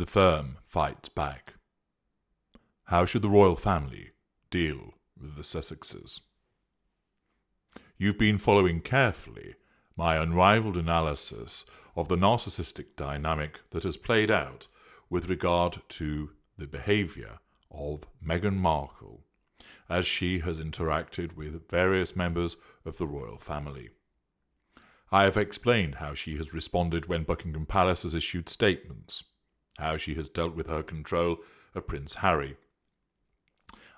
The firm fights back. How should the royal family deal with the Sussexes? You've been following carefully my unrivaled analysis of the narcissistic dynamic that has played out with regard to the behaviour of Meghan Markle as she has interacted with various members of the royal family. I have explained how she has responded when Buckingham Palace has issued statements, how she has dealt with her control of Prince Harry.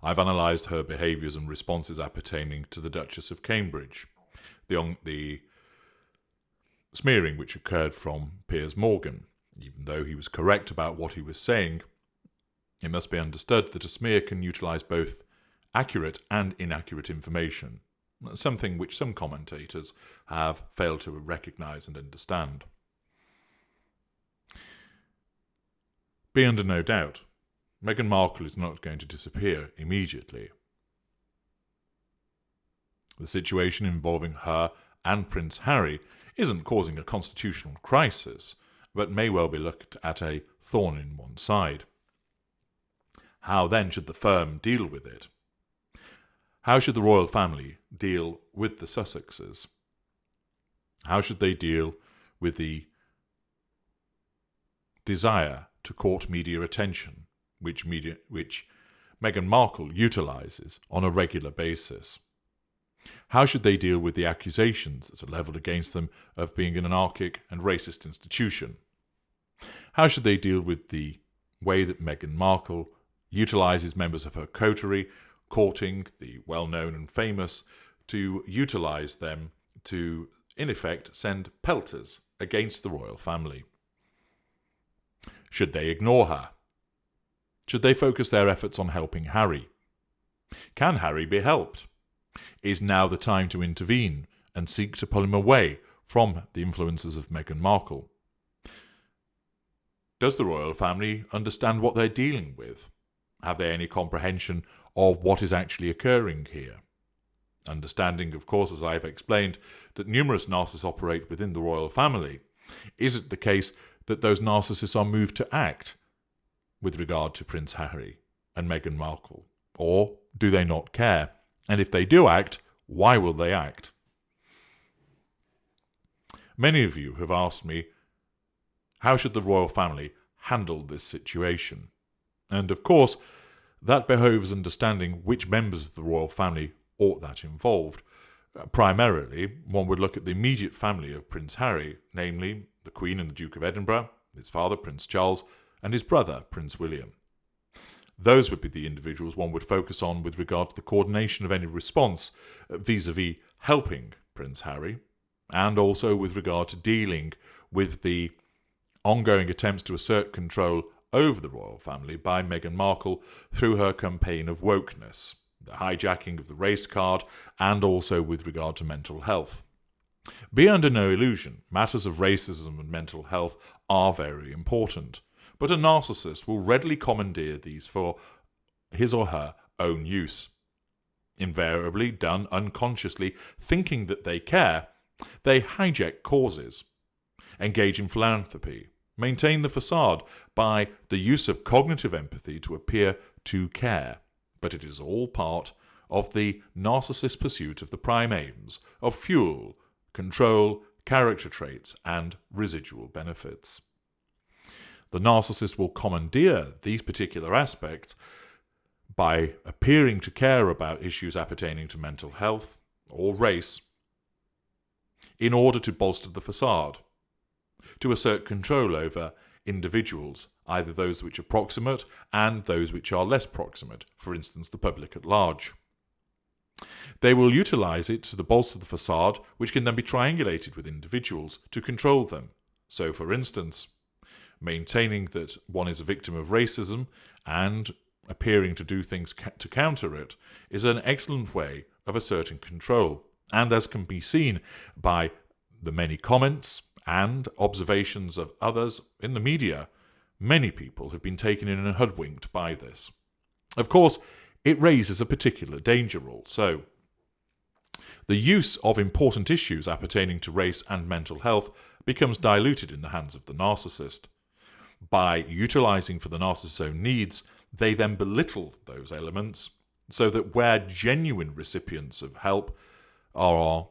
I've analysed her behaviours and responses appertaining to the Duchess of Cambridge, the smearing which occurred from Piers Morgan. Even though he was correct about what he was saying, it must be understood that a smear can utilise both accurate and inaccurate information, something which some commentators have failed to recognise and understand. Be under no doubt, Meghan Markle is not going to disappear immediately. The situation involving her and Prince Harry isn't causing a constitutional crisis, but may well be looked at a thorn in one side. How then should the firm deal with it? How should the royal family deal with the Sussexes? How should they deal with the desire to court media attention, which Meghan Markle utilises on a regular basis? How should they deal with the accusations that are levelled against them of being an anarchic and racist institution? How should they deal with the way that Meghan Markle utilises members of her coterie, courting the well-known and famous, to utilise them to, in effect, send pelters against the royal family? Should they ignore her? Should they focus their efforts on helping Harry? Can Harry be helped? Is now the time to intervene and seek to pull him away from the influences of Meghan Markle? Does the royal family understand what they're dealing with? Have they any comprehension of what is actually occurring here? Understanding, of course, as I've explained, that numerous narcissists operate within the royal family, is it the case that those narcissists are moved to act with regard to Prince Harry and Meghan Markle? Or do they not care? And if they do act, why will they act? Many of you have asked me, how should the royal family handle this situation? And of course, that behoves understanding which members of the royal family ought that involved. Primarily, one would look at the immediate family of Prince Harry, namely the Queen and the Duke of Edinburgh, his father, Prince Charles, and his brother, Prince William. Those would be the individuals one would focus on with regard to the coordination of any response vis-à-vis helping Prince Harry, and also with regard to dealing with the ongoing attempts to assert control over the royal family by Meghan Markle through her campaign of wokeness, the hijacking of the race card, and also with regard to mental health. Be under no illusion, matters of racism and mental health are very important, but a narcissist will readily commandeer these for his or her own use. Invariably done unconsciously, thinking that they care, they hijack causes, engage in philanthropy, maintain the facade by the use of cognitive empathy to appear to care. But it is all part of the narcissist's pursuit of the prime aims of fuel, control, character traits, and residual benefits. The narcissist will commandeer these particular aspects by appearing to care about issues appertaining to mental health or race in order to bolster the facade, to assert control over individuals, either those which are proximate and those which are less proximate, for instance, the public at large. They will utilise it to bolster the facade, which can then be triangulated with individuals to control them. So, for instance, maintaining that one is a victim of racism and appearing to do things to counter it is an excellent way of asserting control. And as can be seen by the many comments and observations of others in the media, many people have been taken in and hoodwinked by this. Of course, it raises a particular danger also. The use of important issues appertaining to race and mental health becomes diluted in the hands of the narcissist. by utilizing for the narcissist's own needs, they then belittle those elements, so that where genuine recipients of help are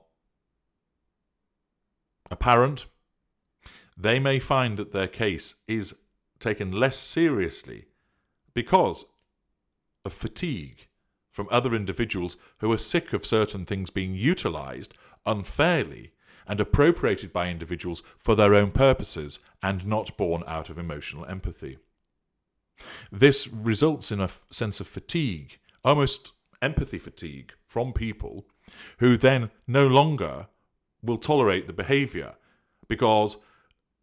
apparent, they may find that their case is taken less seriously because of fatigue from other individuals who are sick of certain things being utilized unfairly and appropriated by individuals for their own purposes and not born out of emotional empathy. This results in a sense of fatigue, almost empathy fatigue, from people who then no longer will tolerate the behavior because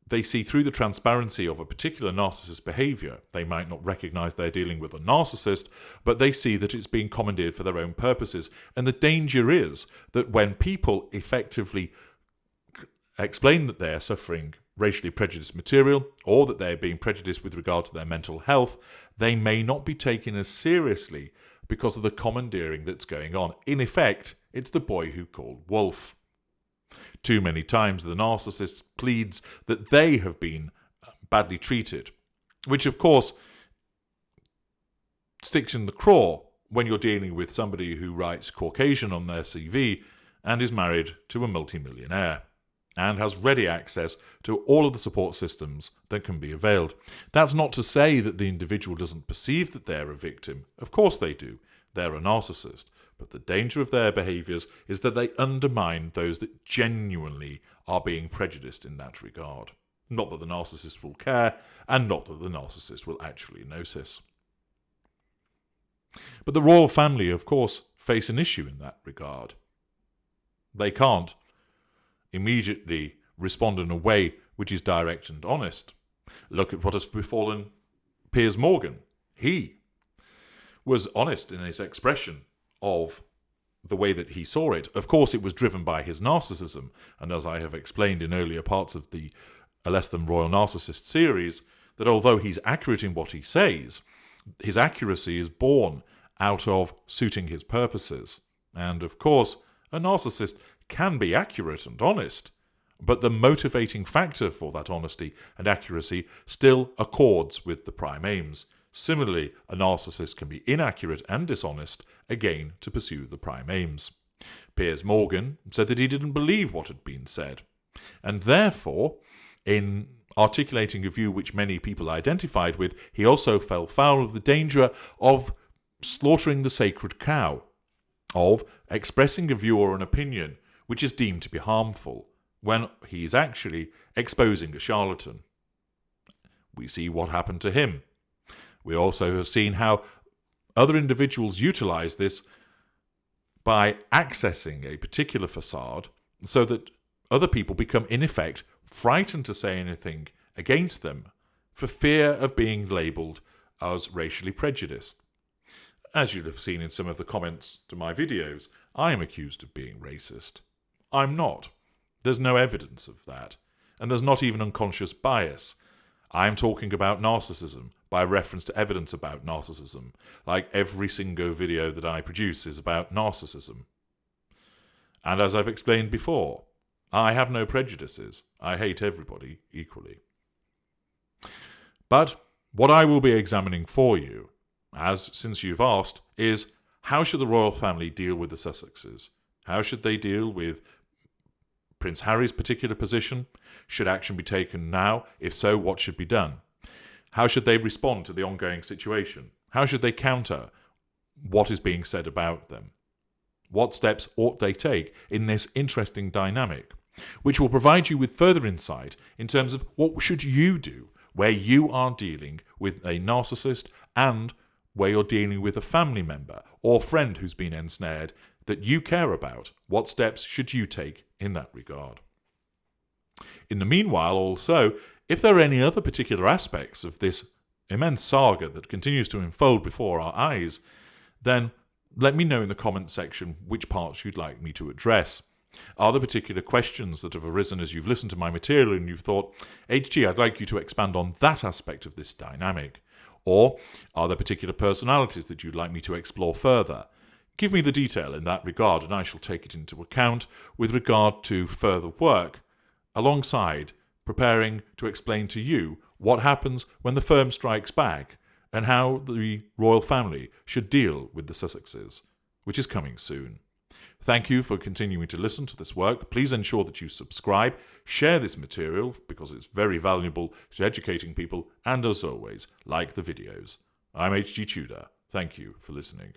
they see through the transparency of a particular narcissist behavior. They might not recognize they're dealing with a narcissist, but they see that it's being commandeered for their own purposes. And the danger is that when people effectively explain that they're suffering racially prejudiced material or that they're being prejudiced with regard to their mental health, they may not be taken as seriously because of the commandeering that's going on. In effect, it's the boy who called wolf. Too many times the narcissist pleads that they have been badly treated, which of course sticks in the craw when you're dealing with somebody who writes Caucasian on their CV and is married to a multimillionaire and has ready access to all of the support systems that can be availed. That's not to say that the individual doesn't perceive that they're a victim. Of course they do. They're a narcissist. But the danger of their behaviours is that they undermine those that genuinely are being prejudiced in that regard. Not that the narcissist will care, and not that the narcissist will actually notice. But the royal family, of course, face an issue in that regard. They can't immediately respond in a way which is direct and honest. Look at what has befallen Piers Morgan. He was honest in his expression of the way that he saw it. Of course, it was driven by his narcissism, and as I have explained in earlier parts of the A Less Than Royal Narcissist series, that although he's accurate in what he says, his accuracy is born out of suiting his purposes. And of course, a narcissist can be accurate and honest, but the motivating factor for that honesty and accuracy still accords with the prime aims. Similarly, a narcissist can be inaccurate and dishonest, again to pursue the prime aims. Piers Morgan said that he didn't believe what had been said, and therefore, in articulating a view which many people identified with, he also fell foul of the danger of slaughtering the sacred cow, of expressing a view or an opinion which is deemed to be harmful, when he is actually exposing a charlatan. We see what happened to him. We also have seen how other individuals utilize this by accessing a particular facade so that other people become, in effect, frightened to say anything against them for fear of being labelled as racially prejudiced. As you'll have seen in some of the comments to my videos, I am accused of being racist. I'm not. There's no evidence of that. And there's not even unconscious bias. I'm talking about narcissism by reference to evidence about narcissism, like every single video that I produce is about narcissism. And as I've explained before, I have no prejudices. I hate everybody equally. But what I will be examining for you, since you've asked, is how should the royal family deal with the Sussexes? How should they deal with Prince Harry's particular position? Should action be taken now? If so, what should be done? How should they respond to the ongoing situation? How should they counter what is being said about them? What steps ought they take in this interesting dynamic, which will provide you with further insight in terms of what should you do where you are dealing with a narcissist and where you're dealing with a family member or friend who's been ensnared that you care about. What steps should you take in that regard? In the meanwhile, also, if there are any other particular aspects of this immense saga that continues to unfold before our eyes, then let me know in the comments section which parts you'd like me to address. Are there particular questions that have arisen as you've listened to my material and you've thought, HG, I'd like you to expand on that aspect of this dynamic? Or are there particular personalities that you'd like me to explore further? Give me the detail in that regard and I shall take it into account with regard to further work alongside preparing to explain to you what happens when the firm strikes back and how the royal family should deal with the Sussexes, which is coming soon. Thank you for continuing to listen to this work. Please ensure that you subscribe, share this material because it's very valuable to educating people, and as always, like the videos. I'm H.G. Tudor. Thank you for listening.